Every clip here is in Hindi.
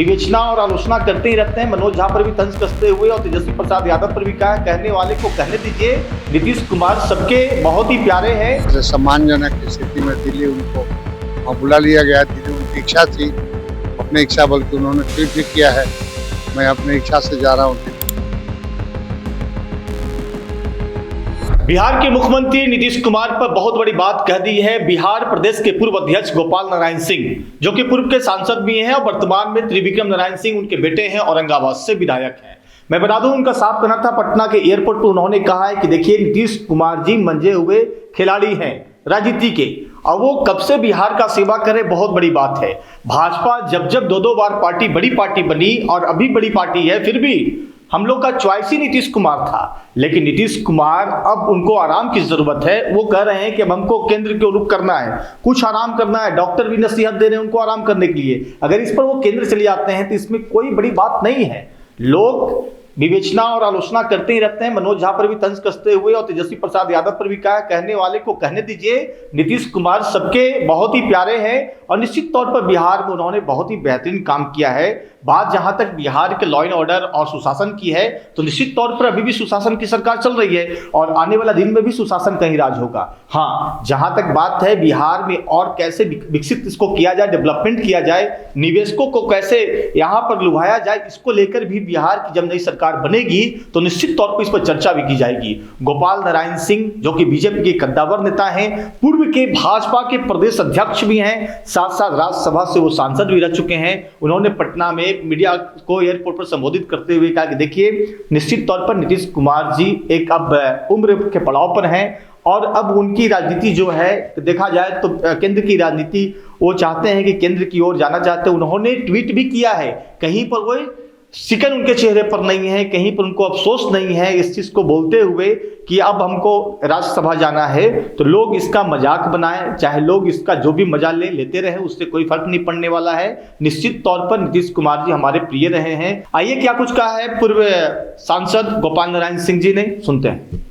विवेचना और आलोचना करते ही रहते हैं। मनोज झा पर भी तंज कसते हुए और तेजस्वी प्रसाद यादव पर भी कहा, कहने वाले को कहने दीजिए। नीतीश कुमार सबके बहुत ही प्यारे हैं। सम्मानजनक स्थिति में दिल्ली उनको बुला लिया गया। दिल्ली उनकी इच्छा थी, अपनी इच्छा, बल्कि उन्होंने ट्वीट भी किया है, मैं अपनी इच्छा से जा रहा हूँ। बिहार के मुख्यमंत्री नीतीश कुमार पर बहुत बड़ी बात कह दी है। बिहार प्रदेश के पूर्व अध्यक्ष गोपाल नारायण सिंह, जो कि पूर्व के सांसद भी हैं और वर्तमान में त्रिविक्रम नारायण सिंह उनके बेटे हैं, औरंगाबाद से विधायक हैं। मैं बता दूं, उनका साफ कहना था पटना के एयरपोर्ट पर, उन्होंने कहा है कि देखिए, नीतीश कुमार जी मंजे हुए खिलाड़ी हैं राजनीति के, और वो कब से बिहार का सेवा करे, बहुत बड़ी बात है। भाजपा जब जब दो बार पार्टी बड़ी पार्टी बनी और अभी बड़ी पार्टी है, फिर भी हम लोग का चॉइस ही नीतीश कुमार था। लेकिन नीतीश कुमार, अब उनको आराम की जरूरत है। वो कह रहे हैं कि अब हमको केंद्र के रुख करना है, कुछ आराम करना है। डॉक्टर भी नसीहत दे रहे हैं उनको आराम करने के लिए। अगर इस पर वो केंद्र चले जाते हैं तो इसमें कोई बड़ी बात नहीं है। लोग विवेचना और आलोचना करते ही रहते हैं। मनोज झा पर भी तंज कसते हुए और तेजस्वी प्रसाद यादव पर भी कहा, कहने वाले को कहने दीजिए। नीतीश कुमार सबके बहुत ही प्यारे हैं और निश्चित तौर पर बिहार में उन्होंने बहुत ही बेहतरीन काम किया है। बात जहां तक बिहार के लॉ एंड ऑर्डर और सुशासन की है, तो निश्चित तौर पर अभी भी सुशासन की सरकार चल रही है और आने वाला दिन में भी सुशासन का ही राज होगा। हाँ, जहां तक बात है बिहार में और कैसे विकसित इसको किया जाए, डेवलपमेंट किया जाए, निवेशकों को कैसे यहां पर लुभाया जाए, इसको लेकर भी बिहार की जब नई सरकार बनेगी तो निश्चित तौर पर इस पर चर्चा भी की जाएगी। गोपाल नारायण सिंह, जो कि बीजेपी के कद्दावर नेता हैं, पूर्व के भाजपा के प्रदेश अध्यक्ष भी हैं, साथ साथ राज्यसभा से वो सांसद भी रह चुके हैं। उन्होंने पटना में मीडिया को एयरपोर्ट पर संबोधित करते हुए कहा कि देखिए, निश्चित तौर पर नीतीश कुमार जी एक अब उम्र के पड़ाव पर हैं और अब उनकी राजनीति जो है, देखा जाए तो केंद्र की राजनीति वो चाहते हैं कि केंद्र की ओर जाना चाहते हैं। उन्होंने ट्वीट भी किया है, कहीं पर वो शिकन उनके चेहरे पर नहीं है, कहीं पर उनको अफसोस नहीं है इस चीज को बोलते हुए कि अब हमको राज्यसभा जाना है। तो लोग इसका मजाक बनाएं, चाहे लोग इसका जो भी मजा लेते रहे, उससे कोई फर्क नहीं पड़ने वाला है। निश्चित तौर पर नीतीश कुमार जी हमारे प्रिय रहे हैं। आइए क्या कुछ कहा है पूर्व सांसद गोपाल नारायण सिंह जी ने, सुनते हैं।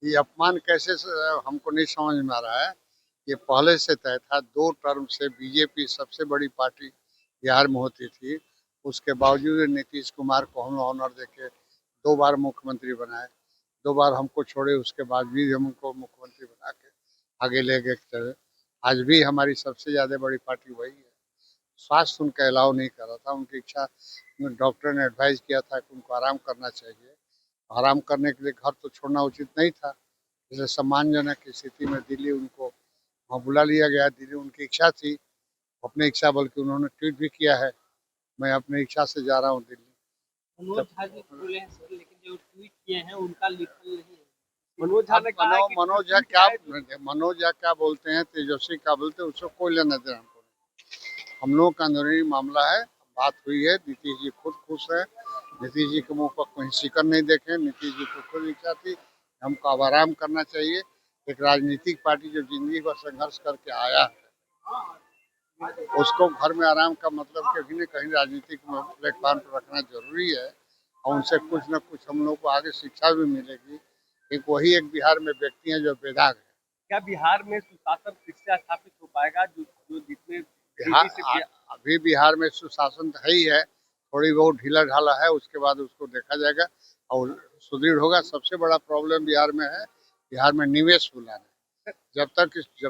ये अपमान कैसे हमको नहीं समझ में आ रहा है। ये पहले से तय था, 2 टर्म से बीजेपी सबसे बड़ी पार्टी बिहार में होती थी। उसके बावजूद नीतीश कुमार को हम ऑनर देके 2 बार मुख्यमंत्री बनाए, 2 बार हमको छोड़े, उसके बाद भी हम उनको मुख्यमंत्री बना के आगे ले गए चले। आज भी हमारी सबसे ज़्यादा बड़ी पार्टी वही है। स्वास्थ्य उनका अलाउ नहीं कर रहा था, उनकी इच्छा, डॉक्टर ने एडवाइस किया था कि उनको आराम करना चाहिए। आराम करने के लिए घर तो छोड़ना उचित नहीं था, इसलिए सम्मानजनक स्थिति में दिल्ली उनको वहाँ बुला लिया गया। दिल्ली उनकी इच्छा थी, अपनी इच्छा, बल्कि उन्होंने ट्वीट भी किया है, मैं अपनी इच्छा से जा रहा हूँ दिल्ली। मनोज झा जी बोले हैं सर, लेकिन जो ट्वीट किए हैं उनका लिखल नहीं है। मनोज झा ने कहा कि मनोज झा क्या बोलते हैं, तेजस्वी क्या बोलते हैं, उसको कोई लेना देना हमको नहीं। हम लोग का अंदरूनी मामला है, बात हुई है। नीतीश जी खुद खुश है, नीतीश जी के मुंह पर कहीं शिकन नहीं देखे। नीतीश जी को खुद इच्छा थी, हमको अब आराम करना चाहिए। एक राजनीतिक पार्टी जो जिंदगी भर संघर्ष करके आया है, उसको घर में आराम का मतलब कहीं न कहीं राजनीतिक प्लेटफॉर्म पर रखना जरूरी है। और उनसे कुछ न कुछ हम लोग को आगे शिक्षा भी मिलेगी। एक वही एक बिहार में व्यक्ति हैं जो बेदाग है। क्या बिहार में सुशासन फिर से स्थापित हो पाएगा? जो जितने अभी बिहार में सुशासन है ही है, थोड़ी बहुत ढीला ढाला है, उसके बाद उसको देखा जाएगा और सुदृढ़ होगा। सबसे बड़ा प्रॉब्लम बिहार में है, बिहार में निवेश बुलाना। जब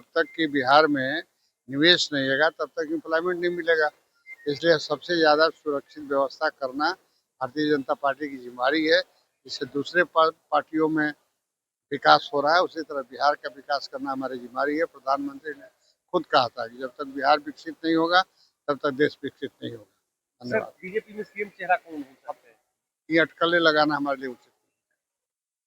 तक कि बिहार में निवेश नहीं होगा तब तक एम्प्लॉयमेंट नहीं मिलेगा। इसलिए सबसे ज़्यादा सुरक्षित व्यवस्था करना भारतीय जनता पार्टी की जिम्मेदारी है। जिससे दूसरे पार्टियों में विकास हो रहा है, उसी तरह बिहार का विकास करना हमारी जिम्मेदारी है। प्रधानमंत्री ने खुद कहा था कि जब तक बिहार विकसित नहीं होगा तब तक देश विकसित नहीं होगा। धन्यवाद। बीजेपी में सीएम चेहरा कौन हो सकता है? ये अटकलें लगाना हमारे लिए उचित